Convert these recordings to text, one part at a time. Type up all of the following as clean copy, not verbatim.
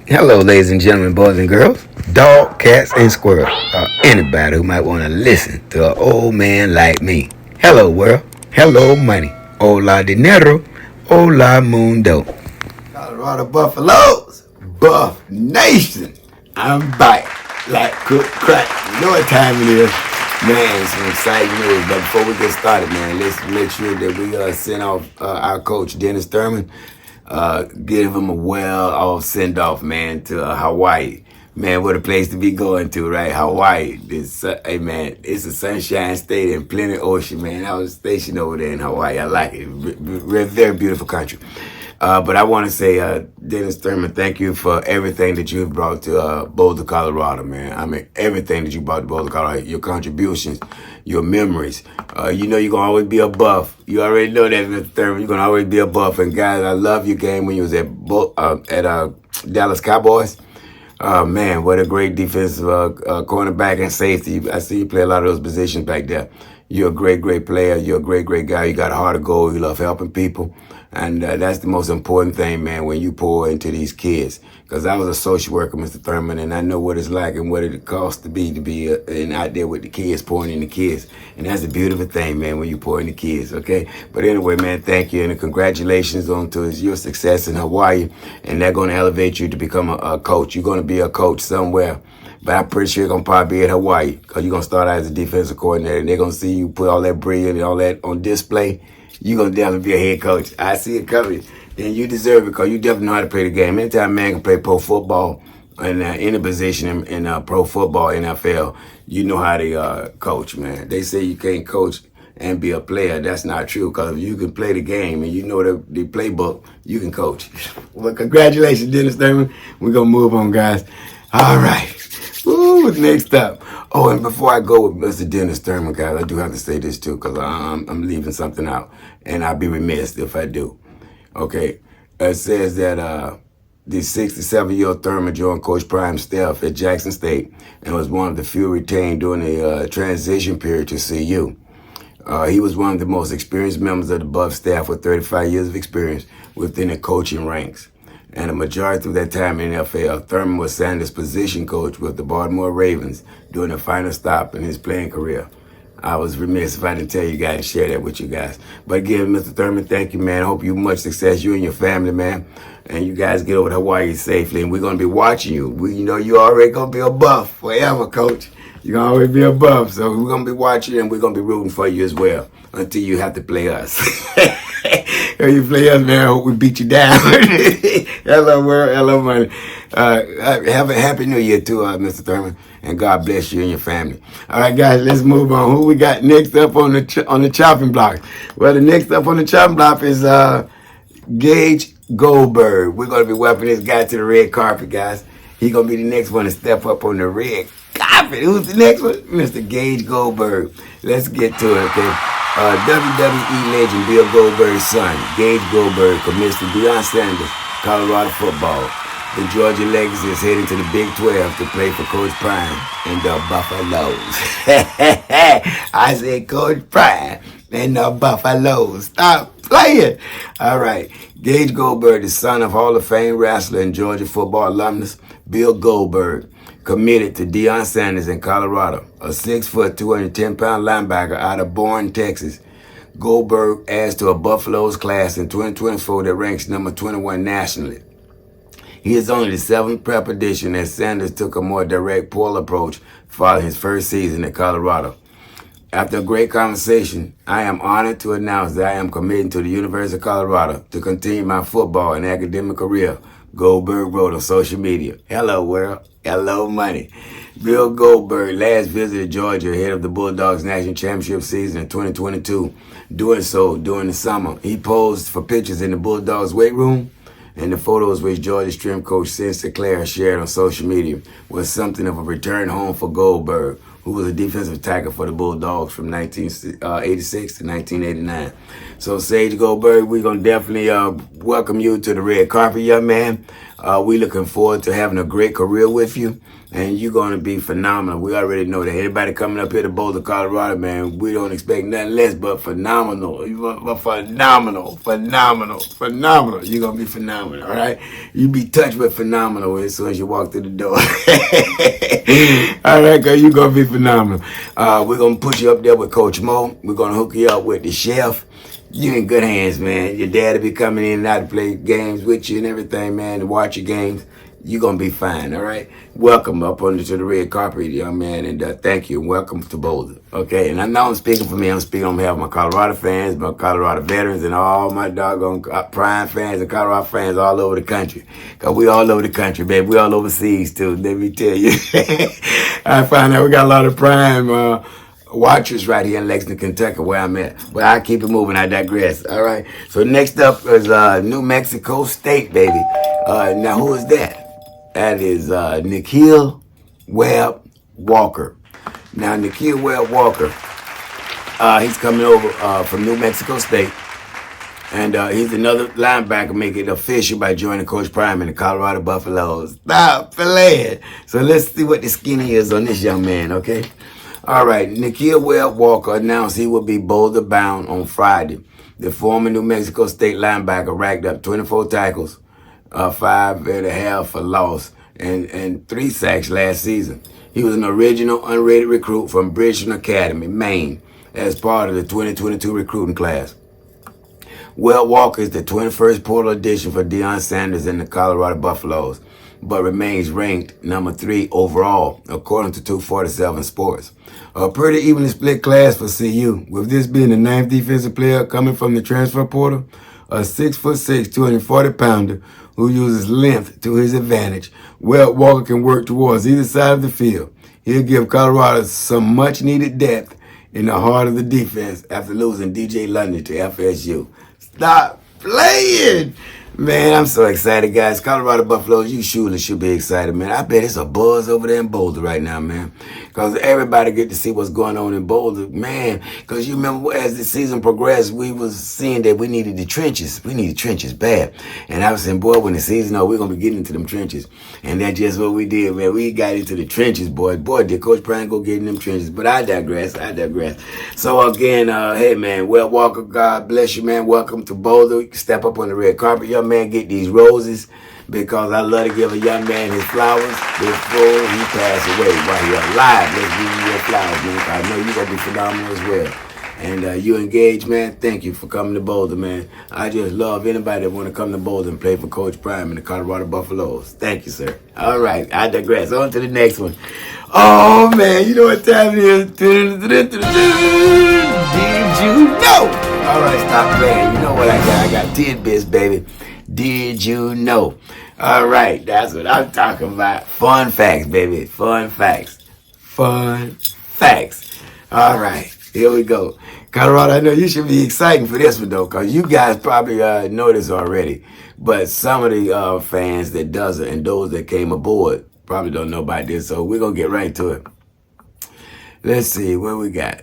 Hello, ladies and gentlemen, boys and girls, dog, cats, and squirrels, or anybody who might want to listen to an old man like me. Hello, world. Hello, money. Hola, dinero. Hola, mundo. Colorado Buffaloes, Buff Nation. I'm back like cook crack. You know what time it is. Man, some exciting news. But before we get started, man, let's make sure that we send off our coach, Dennis Thurman. Give him a well-off send-off, man, to Hawaii. Man, what a place to be going to, right? Hawaii. Hey, man, it's a sunshine state and plenty of ocean, man. I was stationed over there in Hawaii. I like it. Very beautiful country. But I want to say, Dennis Thurman, thank you for everything that you've brought to Boulder, Colorado, man. I mean, everything that you brought to Boulder, Colorado, your contributions, your memories. You know you're going to always be a buff. You already know that, Mr. Thurman. You're going to always be a buff. And, guys, I love your game when you was at Dallas Cowboys. Man, what a great defensive cornerback and safety. I see you play a lot of those positions back there. You're a great player. You're a great guy. You got a heart of gold. You love helping people. And that's the most important thing, man, when you pour into these kids. Because I was a social worker, Mr. Thurman, and I know what it's like and what it costs to be and out there with the kids, pouring in the kids. And that's a beautiful thing, man, when you pour in the kids, okay? But anyway, man, thank you, and congratulations on to your success in Hawaii. And they're going to elevate you to become a coach. You're going to be a coach somewhere. But I'm pretty sure you're going to probably be at Hawaii because you're going to start out as a defensive coordinator. And they're going to see you put all that brilliance and all that on display. You're going to definitely be a head coach. I see it coming. And you deserve it because you definitely know how to play the game. Anytime a man can play pro football and any position in pro football, NFL, you know how to coach, man. They say you can't coach and be a player. That's not true because if you can play the game and you know the playbook, you can coach. Well, congratulations, Dennis Thurman. We're going to move on, guys. All right. Ooh, next up. Oh, and before I go with Mr. Dennis Thurman, guys, I do have to say this too, because I'm leaving something out, and I'll be remiss if I do. Okay, it says that the 67-year-old Thurman joined Coach Prime's staff at Jackson State and was one of the few retained during the transition period to CU. He was one of the most experienced members of the Buff staff with 35 years of experience within the coaching ranks. And the majority of that time in the NFL, Thurman was Sanders' position coach with the Baltimore Ravens during the final stop in his playing career. I was remiss if I didn't tell you guys and share that with you guys. But again, Mr. Thurman, thank you, man. I hope you much success, you and your family, man. And you guys get over to Hawaii safely. And we're going to be watching you. You know you already going to be a buff forever, coach. You're going to always be a buff. So we're going to be watching you and we're going to be rooting for you as well until you have to play us. If you play us, man, I hope we beat you down. Hello, world. Hello, money. Have a happy new year, too, Mr. Thurman. And God bless you and your family. All right, guys, let's move on. Who we got next up on the chopping block? Well, the next up on the chopping block is Gage Goldberg. We're going to be welcoming this guy to the red carpet, guys. He's going to be the next one to step up on the red carpet. Who's the next one? Mr. Gage Goldberg. Let's get to it, okay? WWE legend Bill Goldberg's son, Gage Goldberg, commits to Deion Sanders, Colorado football. The Georgia Legacy is heading to the Big 12 to play for Coach Prime and the Buffaloes. I said Coach Prime and the Buffaloes. Stop playing. All right. Gage Goldberg, the son of Hall of Fame wrestler and Georgia football alumnus Bill Goldberg, committed to Deion Sanders in Colorado, a 6', 210-pound linebacker out of Bourne, Texas. Goldberg adds to a Buffaloes class in 2024 that ranks number 21 nationally. He is only the 7th prep edition as Sanders took a more direct pull approach following his first season in Colorado. After a great conversation, I am honored to announce that I am committing to the University of Colorado to continue my football and academic career, Goldberg wrote on social media. Hello, world. Hello, money. Bill Goldberg last visited Georgia ahead of the Bulldogs national championship season in 2022. Doing so during the summer, he posed for pictures in the Bulldogs weight room, and the photos which Georgia strength coach Sid Sinclair shared on social media was something of a return home for Goldberg, who was a defensive tackle for the Bulldogs from 1986 to 1989. So, Sage Goldberg, we're going to definitely welcome you to the red carpet, young man. We're looking forward to having a great career with you. and you're going to be phenomenal. We already know that. Anybody coming up here to Boulder, Colorado, man, we don't expect nothing less but phenomenal. Phenomenal. You're going to be phenomenal, all right? You be touched with phenomenal as soon as you walk through the door. All right, girl, you're going to be phenomenal. We're going to put you up there with Coach Mo. We're going to hook you up with the chef. You in good hands, man. Your dad will be coming in and out to play games with you and everything, man, to watch your games. You're going to be fine, all right? Welcome up onto the red carpet, young man, and thank you. Welcome to Boulder, okay? And I know I'm speaking for me. I'm speaking on behalf of my Colorado fans, my Colorado veterans, and all my doggone Prime fans and Colorado fans all over the country. Because we all over the country, baby. We all overseas, too, let me tell you. I find out we got a lot of Prime watchers right here in Lexington, Kentucky, where I'm at. But I keep it moving. I digress. All right. So next up is New Mexico State, baby. Now, who is that? That is Nikhil Webb Walker. Now, Nikhil Webb Walker, he's coming over from New Mexico State. And he's another linebacker making it official by joining Coach Prime in the Colorado Buffaloes. Stop playing. So let's see what the skinny is on this young man, okay? All right, Nikhil Webb Walker announced he will be Boulder bound on Friday. The former New Mexico State linebacker racked up 24 tackles, 5.5 for loss, and 3 sacks last season. He was an original unrated recruit from Bridgeton Academy, Maine, as part of the 2022 recruiting class. Webb Walker is the 21st portal addition for Deion Sanders and the Colorado Buffaloes, but remains ranked number 3 overall, according to 247 Sports. A pretty evenly split class for CU, with this being the 9th defensive player coming from the transfer portal, a 6'6", 240-pounder who uses length to his advantage. Webb Walker can work towards either side of the field. He'll give Colorado some much-needed depth in the heart of the defense after losing DJ London to FSU. Stop playing! Man, I'm so excited, guys. Colorado Buffaloes, you surely should be excited, man. I bet it's a buzz over there in Boulder right now, man. Because everybody get to see what's going on in Boulder, man. Because you remember as the season progressed, we was seeing that we needed the trenches. We needed trenches bad. And I was saying, boy, when the season over, we're going to be getting into them trenches. And that's just what we did, man. We got into the trenches, boy. Boy, did Coach Prime go get in them trenches. But I digress. So again, hey, man, Webb Walker, God bless you, man. Welcome to Boulder. Step up on the red carpet, young man, get these roses, because I love to give a young man his flowers before he passes away. While he's alive, let's give you your flowers, man. I know you're going to be phenomenal as well. And you engaged, man, thank you for coming to Boulder, man. I just love anybody that want to come to Boulder and play for Coach Prime and the Colorado Buffaloes. Thank you, sir. All right, I digress. On to the next one. Oh, man, you know what time it is? Did you know? All right, stop playing. You know what I got? I got tidbits, baby. Did you know? All right, that's what I'm talking about. Fun facts, baby. Fun facts. All right, here we go. Colorado, I know you should be excited for this one, though, because you guys probably know this already. But some of the fans that doesn't and those that came aboard probably don't know about this, so we're going to get right to it. Let's see, what we got?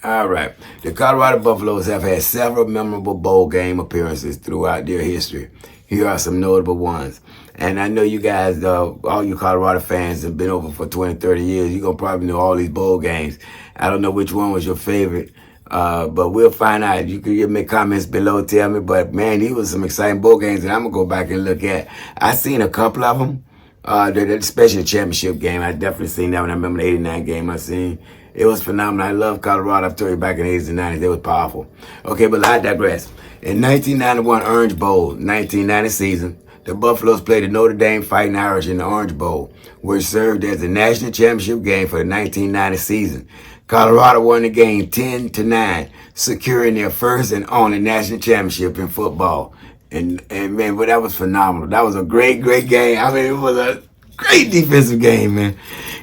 All right. The Colorado Buffaloes have had several memorable bowl game appearances throughout their history. Here are some notable ones. And I know you guys, all you Colorado fans have been over for 20, 30 years. You're going to probably know all these bowl games. I don't know which one was your favorite, but we'll find out. You can give me comments below, tell me. But, man, these were some exciting bowl games that I'm going to go back and look at. I seen a couple of them, especially the championship game. I definitely seen that one. I remember the 89 game I seen. It was phenomenal. I love Colorado. I've told you back in the 80s and 90s. They was powerful. Okay, but I digress. In 1991 Orange Bowl, 1990 season, the Buffaloes played the Notre Dame Fighting Irish in the Orange Bowl, which served as the national championship game for the 1990 season. Colorado won the game 10-9, securing their first and only national championship in football. And man, but that was phenomenal. That was a great game. I mean, it was a great defensive game, man.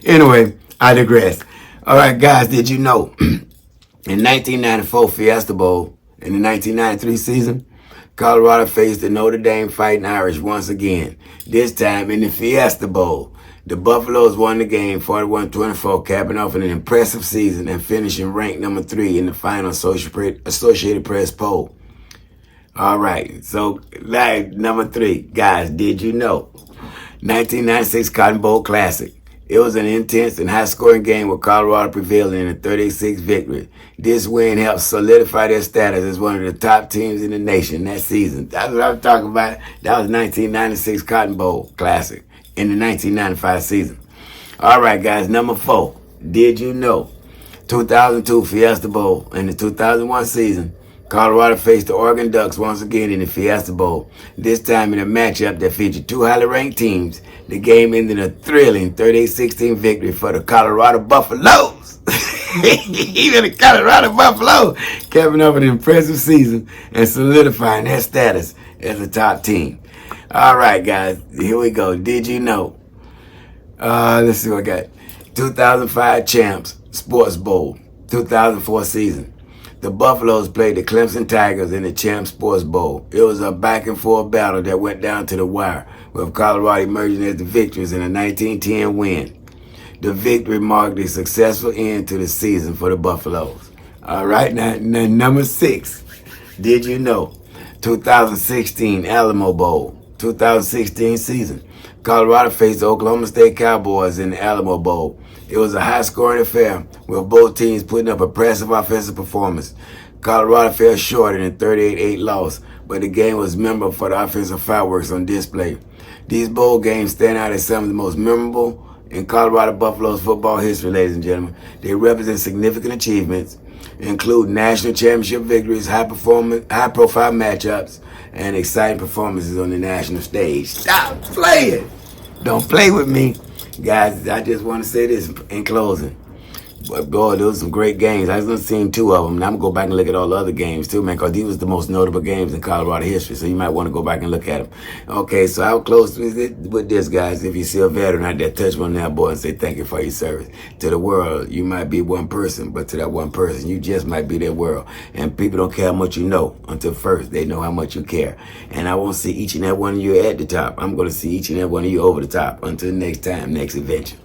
Anyway, I digress. All right, guys, did you know in 1994 Fiesta Bowl, in the 1993 season, Colorado faced the Notre Dame Fighting Irish once again, this time in the Fiesta Bowl. The Buffaloes won the game 41-24, capping off an impressive season and finishing ranked number 3 in the final Associated Press poll. All right, so number 3, guys, did you know? 1996 Cotton Bowl Classic. It was an intense and high-scoring game with Colorado prevailing in a 36 victory. This win helped solidify their status as one of the top teams in the nation that season. That's what I'm talking about. That was 1996 Cotton Bowl Classic in the 1995 season. All right, guys, number 4. Did you know? 2002 Fiesta Bowl in the 2001 season, Colorado faced the Oregon Ducks once again in the Fiesta Bowl, this time in a matchup that featured two highly ranked teams. The game ended in a thrilling 38-16 victory for the Colorado Buffaloes. Even the Colorado Buffaloes capping up an impressive season and solidifying their status as a top team. All right, guys, here we go. Did you know? Let's see what I got. 2005 Champs Sports Bowl, 2004 season. The Buffaloes played the Clemson Tigers in the Champs Sports Bowl. It was a back-and-forth battle that went down to the wire, with Colorado emerging as the victors in a 1910 win. The victory marked a successful end to the season for the Buffaloes. All right, now number 6. Did you know? 2016 Alamo Bowl, 2016 season. Colorado faced the Oklahoma State Cowboys in the Alamo Bowl. It was a high-scoring affair, with both teams putting up impressive offensive performance. Colorado fell short in a 38-8 loss, but the game was memorable for the offensive fireworks on display. These bowl games stand out as some of the most memorable in Colorado Buffaloes football history, ladies and gentlemen. They represent significant achievements, include national championship victories, high-profile matchups, and exciting performances on the national stage. Stop playing! Don't play with me. Guys, I just want to say this in closing. But boy, those were some great games. I just seen 2 of them. And I'm going to go back and look at all the other games too, man, because these was the most notable games in Colorado history. So you might want to go back and look at them. Okay, so I'll close with this, guys. If you see a veteran out there, touch one of that boy and say thank you for your service. To the world, you might be one person, but to that one person, you just might be their world. And people don't care how much you know until first they know how much you care. And I won't see each and every one of you at the top. I'm going to see each and every one of you over the top. Until next time, next adventure.